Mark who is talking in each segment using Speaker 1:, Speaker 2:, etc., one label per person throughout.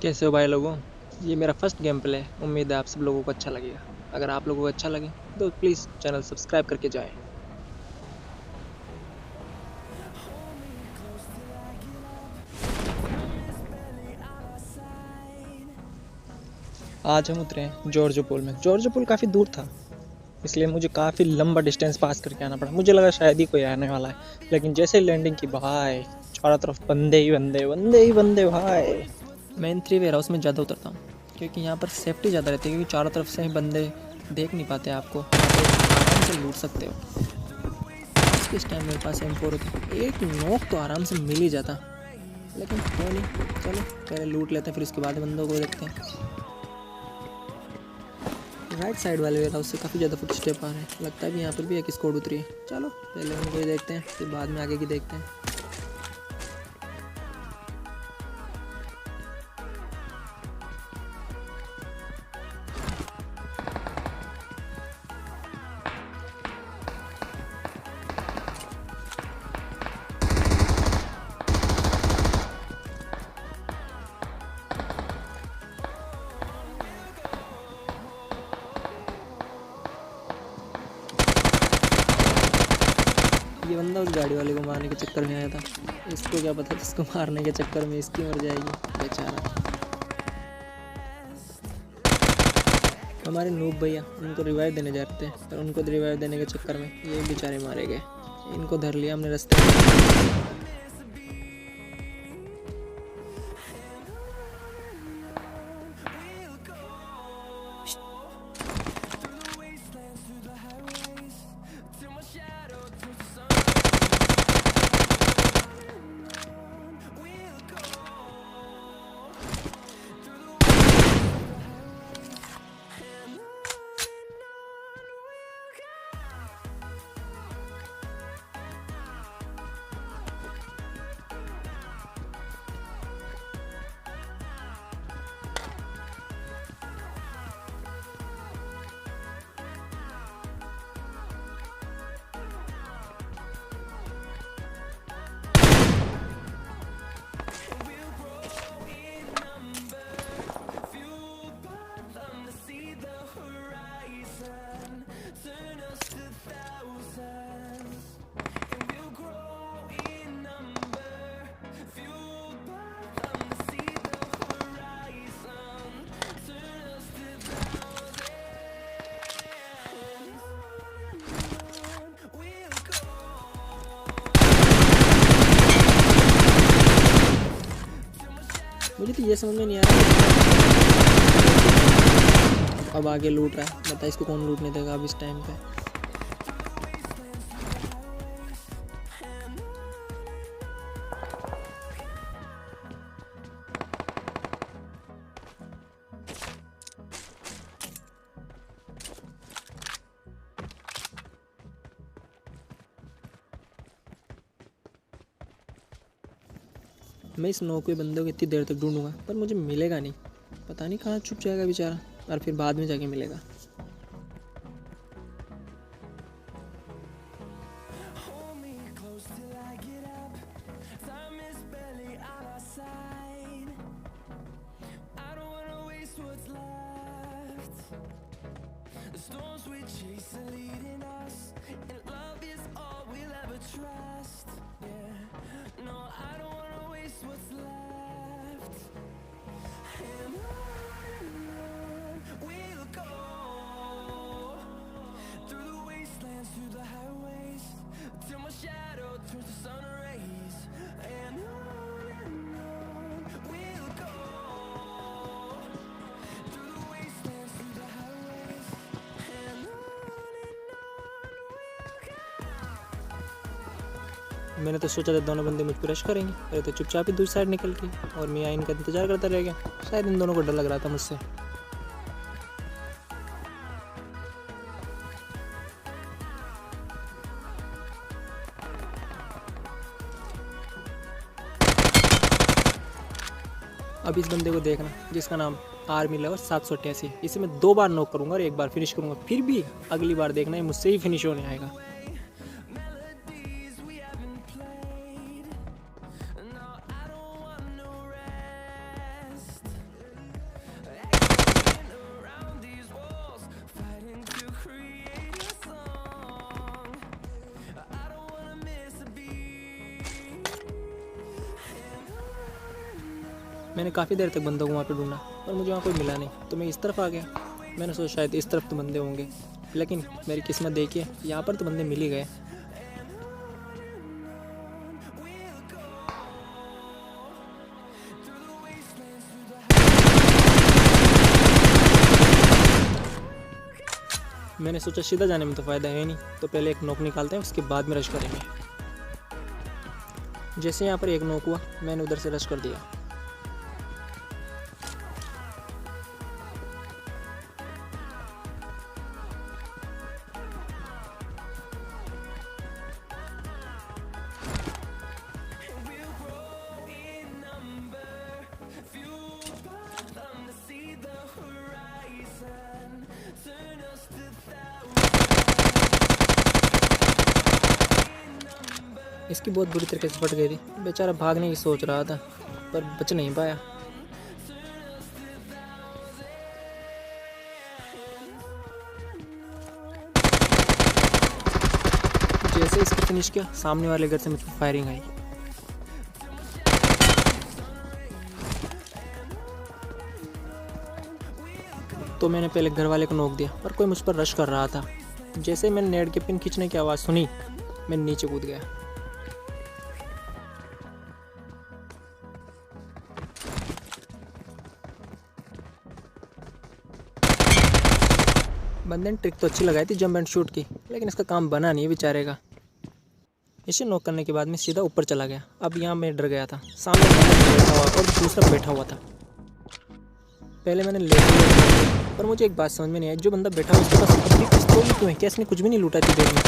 Speaker 1: कैसे हो भाई लोगों। ये मेरा फर्स्ट गेम प्ले है। उम्मीद है आप सब लोगों को अच्छा लगेगा। अगर आप लोगों को अच्छा लगे तो प्लीज़ चैनल सब्सक्राइब करके जाएं। आज हम उतरे हैं जॉर्जो पोल में। जॉर्जो पोल काफ़ी दूर था, इसलिए मुझे काफ़ी लंबा डिस्टेंस पास करके आना पड़ा। मुझे लगा शायद ही कोई आने वाला है, लेकिन जैसे ही लैंडिंग की भाई चारों तरफ बंदे ही बंदे बंदे ही बंदे भाई। मैं इन 3 वेयर हाउस में ज़्यादा उतरता हूँ क्योंकि यहाँ पर सेफ्टी ज़्यादा रहती है, क्योंकि चारों तरफ से बंदे देख नहीं पाते आपको, आराम से लूट सकते हो। इस टाइम मेरे पास M4 होती, एक नोक तो आराम से मिल ही जाता, लेकिन कोई नहीं। चलो पहले लूट लेते हैं, फिर उसके बाद बंदों को देखते हैं। राइट साइड वाले वेयर हाउस से काफ़ी ज़्यादा फुट स्टेप आ रहे हैं। लगता है कि यहाँ पर भी एक स्क्वाड उतरी है। चलो पहले उनको ही देखते हैं, फिर बाद में आगे की देखते हैं। ये बंदा उस गाड़ी वाले को मारने के चक्कर में आया था। इसको क्या पता इसको मारने के चक्कर में इसकी मर जाएगी बेचारा। हमारे नूब भैया उनको रिवाइव देने जा रहे थे, पर उनको रिवाइव देने के चक्कर में ये बेचारे मारे गए। इनको धर लिया हमने रास्ते में। मुझे तो ये समझ में नहीं आ रहा अब आगे लूट रहा है। बता इसको कौन लूटने देगा अब इस टाइम पे। मैं इस नौके बंदे को इतनी देर तक ढूंढूंगा, पर मुझे मिलेगा नहीं। पता नहीं कहाँ छुप जाएगा बेचारा, और फिर बाद में जाके मिलेगा। मैंने तो सोचा था दोनों बंदे मुझ पर रश करेंगे, अरे तो चुपचाप ही दूसरी साइड निकल गई और मैं इनका इंतजार करता रह गया। शायद इन दोनों को डर लग रहा था मुझसे। अब इस बंदे को देखना जिसका नाम आर्मी लवर 788, इसे मैं 2 बार नॉक करूंगा और 1 बार फिनिश करूंगा। फिर भी अगली बार देखना ये मुझसे ही फिनिश होने आएगा। मैंने काफ़ी देर तक बंदों को वहाँ पे ढूंढा पर मुझे वहाँ कोई मिला नहीं, तो मैं इस तरफ आ गया। मैंने सोचा शायद इस तरफ तो बंदे होंगे, लेकिन मेरी किस्मत देखिए यहाँ पर तो बंदे मिल ही गए। मैंने सोचा सीधा जाने में तो फ़ायदा है नहीं, तो पहले एक नोक निकालते हैं, उसके बाद में रश करेंगे। जैसे यहाँ पर एक नोक हुआ, मैंने उधर से रश कर दिया। इसकी बहुत बुरी तरीके से फट गई थी, बेचारा भागने की सोच रहा था पर बच नहीं पाया। जैसे इसको फिनिश किया, सामने वाले घर से मुझको फायरिंग आई। तो मैंने पहले घर वाले को नोक दिया, पर कोई मुझ पर रश कर रहा था। जैसे ही मैंने नेट के पिन खींचने की आवाज़ सुनी, मैं नीचे कूद गया। बंदे ने ट्रिक तो अच्छी लगाई थी जंप एंड शूट की, लेकिन इसका काम बना नहीं बेचारे का। इसे नॉक करने के बाद मैं सीधा ऊपर चला गया। अब यहाँ मैं डर गया था, सामने बंदा बैठा हुआ और दूसरा बैठा हुआ था। पहले मैंने ले लिया, पर मुझे एक बात समझ में नहीं आई, जो बंदा बैठा हुआ उसके पास अपनी पिस्तौल क्यों है? क्या इसने कुछ भी नहीं लूटा थी देर में?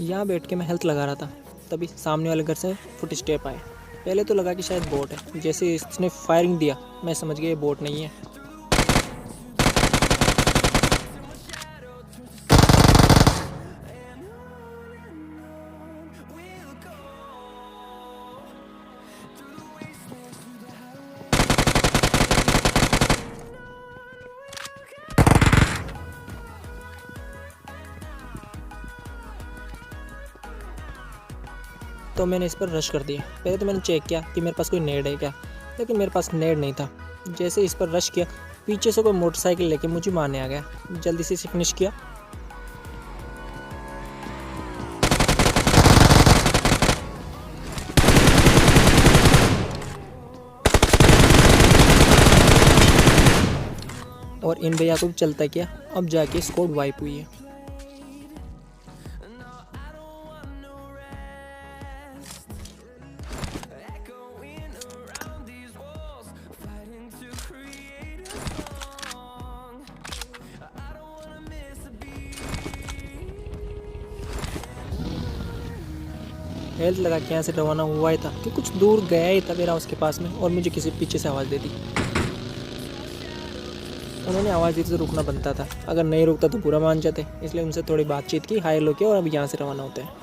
Speaker 1: यहाँ बैठ के मैं हेल्थ लगा रहा था, तभी सामने वाले घर से फुट स्टेप आए। पहले तो लगा कि शायद बोट है, जैसे इसने फायरिंग दिया मैं समझ गया ये बोट नहीं है। तो मैंने इस पर रश कर दिया। पहले तो मैंने चेक किया कि मेरे पास कोई नेड है क्या, लेकिन मेरे पास नेड नहीं था। जैसे इस पर रश किया, पीछे से कोई मोटरसाइकिल लेके मुझे मारने आ गया। जल्दी से इसे फिनिश किया। और इन भैया को चलता किया। अब जाके स्क्वाड वाइप हुई है। हेल्थ लगा के यहाँ से रवाना हुआ ही था कि कुछ दूर गया ही था मेरा उसके पास में, और मुझे किसी पीछे से आवाज़ दे दी। उन्होंने आवाज़ दी तो रुकना बनता था, अगर नहीं रुकता तो बुरा मान जाते, इसलिए उनसे थोड़ी बातचीत की, हाई लो किया और अब यहाँ से रवाना होते हैं।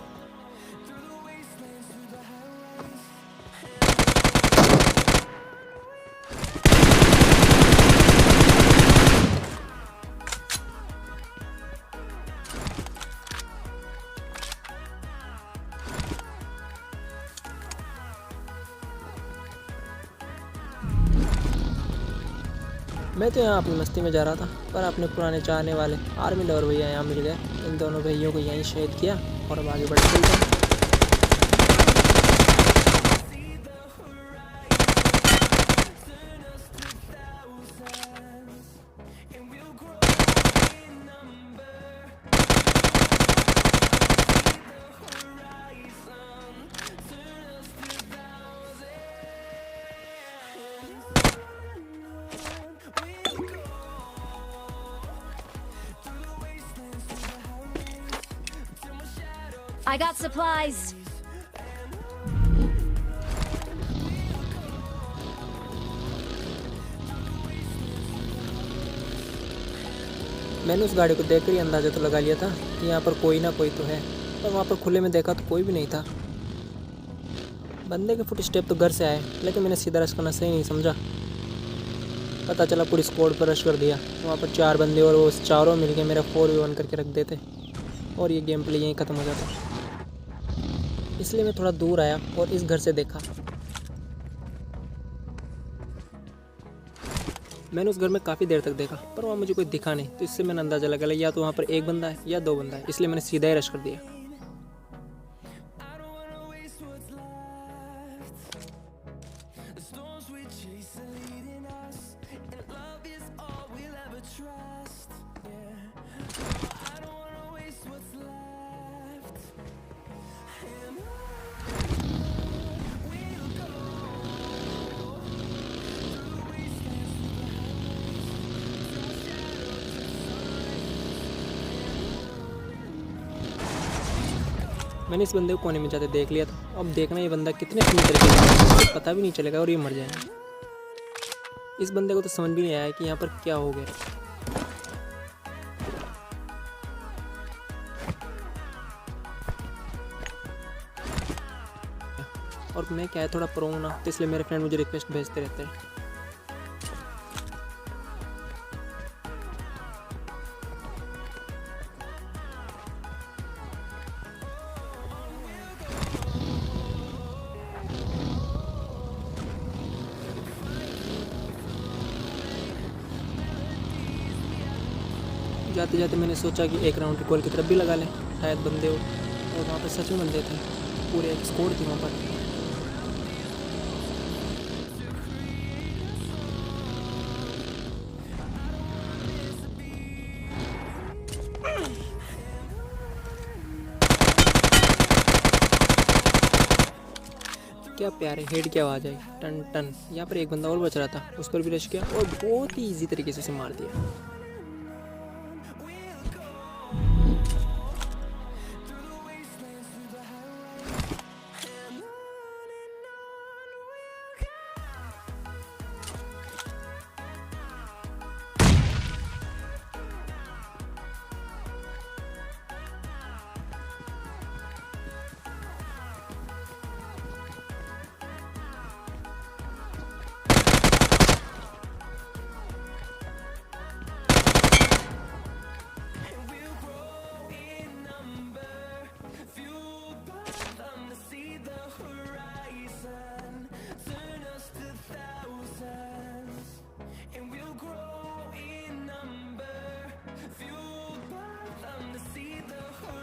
Speaker 1: मैं तो यहाँ अपनी मस्ती में जा रहा था, पर अपने पुराने चाहने वाले आर्मी लवर भैया यहाँ मिल गए। इन दोनों भैयों को यहीं शहीद किया और अब आगे बढ़ चलते।
Speaker 2: I got supplies.
Speaker 1: मैंने उस गाड़ी को देखकर ही अंदाज़ा तो लगा लिया था कि यहाँ पर कोई ना कोई तो है, पर वहाँ पर खुले में देखा तो कोई भी नहीं था। बंदे के फुट स्टेप तो घर से आए, लेकिन मैंने सीधा रश करना सही नहीं समझा। पता चला पूरी स्क्वाड पर रश कर दिया। वहाँ पर 4 बंदे और वो चारों मिलके मेरा 4v1 करके रख देते और ये गेम प्ले यहीं ख़त्म हो जाता। इसलिए मैं थोड़ा दूर आया और इस घर से देखा। मैंने उस घर में काफ़ी देर तक देखा, पर वहाँ मुझे कोई दिखा नहीं, तो इससे मैंने अंदाज़ा लगा या तो वहाँ पर एक बंदा है या 2 बंदा है, इसलिए मैंने सीधा ही रश कर दिया। मैंने इस बंदे को कोने में जाते देख लिया था। अब देखना ये बंदा कितने अपनी तरीके से मुझे पता भी नहीं चलेगा और ये मर जाएगा। इस बंदे को तो समझ भी नहीं आया कि यहाँ पर क्या हो गया। और मैं क्या है थोड़ा प्रो हूं ना, तो इसलिए मेरे फ्रेंड मुझे रिक्वेस्ट भेजते रहते हैं। जाते जाते मैंने सोचा कि एक राउंड रिकॉल की तरफ भी लगा लें, शायद बंदे हो। और वहाँ पर सच में बंदे थे, पूरे एक स्क्वाड थी वहाँ पर। क्या प्यारे हेड की आवाज़ आई, टन टन। यहाँ पर एक बंदा और बच रहा था, उस पर भी रश किया और बहुत ही ईजी तरीके से उसे मार दिया।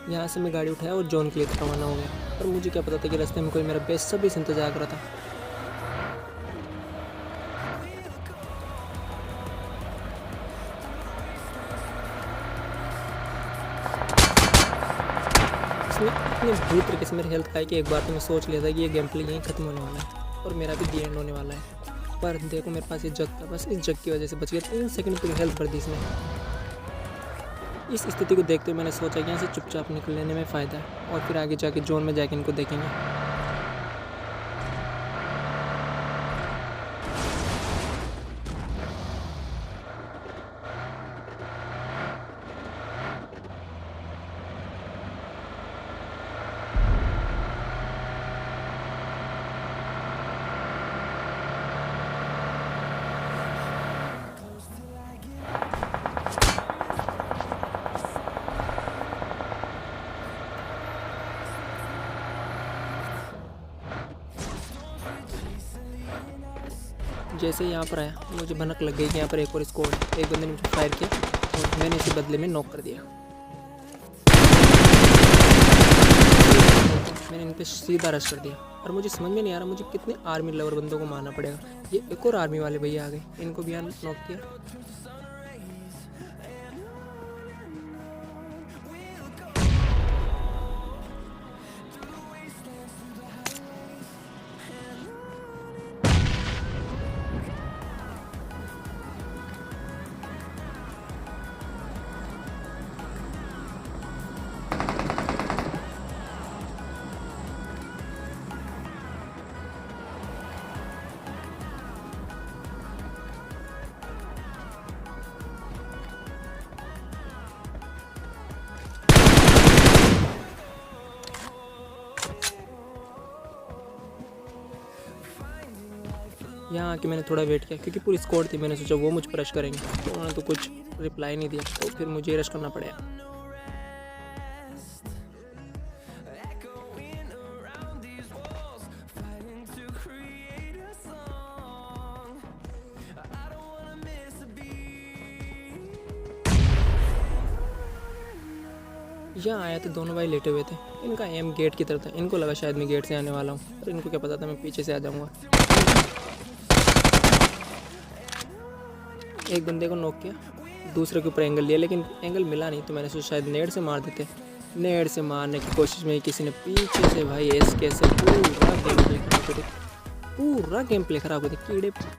Speaker 1: यहाँ से मैं गाड़ी उठाया और जॉन के लिए रवाना हो गया। पर मुझे क्या पता था कि रास्ते में कोई मेरा बेसब्री से इंतजार कर रहा था। इसने इतने बुरी तरीके से मेरी हेल्थ खाई कि एक बार तो मैं सोच लिया था कि ये गेम प्ले यहीं खत्म होने वाला है और मेरा भी दी एंड होने वाला है। पर देखो मेरे पास ये जग था, बस इस जग की वजह से बच गया। 3 सेकंड पूरी हेल्थ भर दी इसने। इस स्थिति को देखते हुए मैंने सोचा कि यहाँ से चुपचाप निकल लेने में फ़ायदा है और फिर आगे जाके जोन में जाके इनको देखेंगे। जैसे यहाँ पर आया मुझे भनक लग गई कि यहाँ पर एक और स्क्वाड है। एक बंदे ने मुझे फायर किया और मैंने इसे बदले में नॉक कर दिया। मैंने इन पे सीधा रश कर दिया और मुझे समझ में नहीं आ रहा मुझे कितने आर्मी लवर बंदों को मारना पड़ेगा। ये एक और आर्मी वाले भैया आ गए, इनको भी नॉक किया। यहाँ आके मैंने थोड़ा वेट किया क्योंकि पूरी स्क्वाड थी, मैंने सोचा वो मुझ पर रश करेंगे, तो उन्होंने तो कुछ रिप्लाई नहीं दिया, तो फिर मुझे रश करना पड़ा। यहाँ आया तो दोनों भाई लेटे हुए थे, इनका एम गेट की तरफ था, इनको लगा शायद मैं गेट से आने वाला हूँ, और इनको क्या पता था मैं पीछे से आ जाऊँगा। एक बंदे को नॉक किया, दूसरे के ऊपर एंगल लिया, लेकिन एंगल मिला नहीं, तो मैंने सोचा शायद नेड से मार देते। नेड से मारने की कोशिश में किसी ने पीछे से भाई एस कैसे पूरा गेम प्ले खराब कर दिया, कीड़े